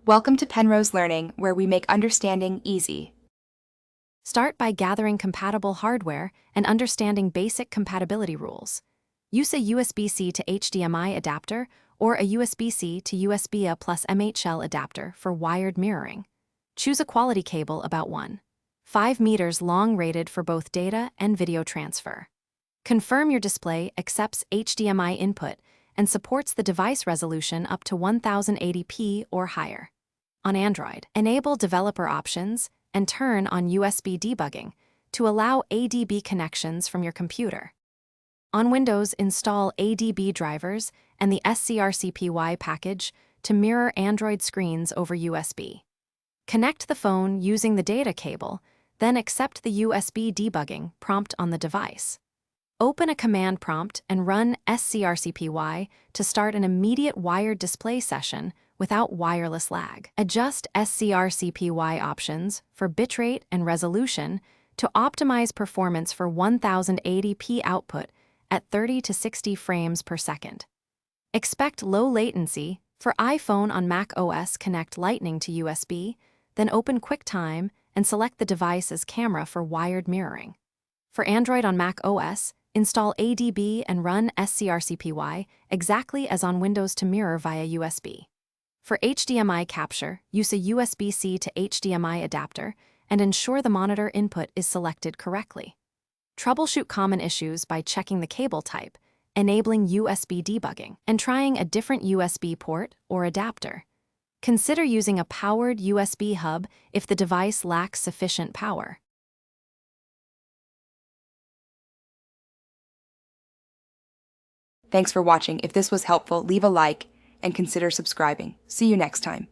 Welcome to Penrose Learning, where we make understanding easy. Start by gathering compatible hardware and understanding basic compatibility rules. Use a USB-C to HDMI adapter or a USB-C to USB-A plus MHL adapter for wired mirroring. Choose a quality cable about 1.5 meters long rated for both data and video transfer. Confirm your display accepts HDMI input and supports the device resolution up to 1080p or higher. On Android, enable developer options and turn on USB debugging to allow ADB connections from your computer. On Windows, install ADB drivers and the SCRCPY package to mirror Android screens over USB. Connect the phone using the data cable, then accept the USB debugging prompt on the device. Open a command prompt and run SCRCPY to start an immediate wired display session without wireless lag. Adjust SCRCPY options for bitrate and resolution to optimize performance for 1080p output at 30 to 60 frames per second. Expect low latency for iPhone on Mac OS. Connect Lightning to USB, then open QuickTime and select the device as camera for wired mirroring. For Android on Mac OS, install ADB and run SCRCPY exactly as on Windows to mirror via USB. For HDMI capture, use a USB-C to HDMI adapter and ensure the monitor input is selected correctly. Troubleshoot common issues by checking the cable type, enabling USB debugging, and trying a different USB port or adapter. Consider using a powered USB hub if the device lacks sufficient power. Thanks for watching. If this was helpful, leave a like and consider subscribing. See you next time.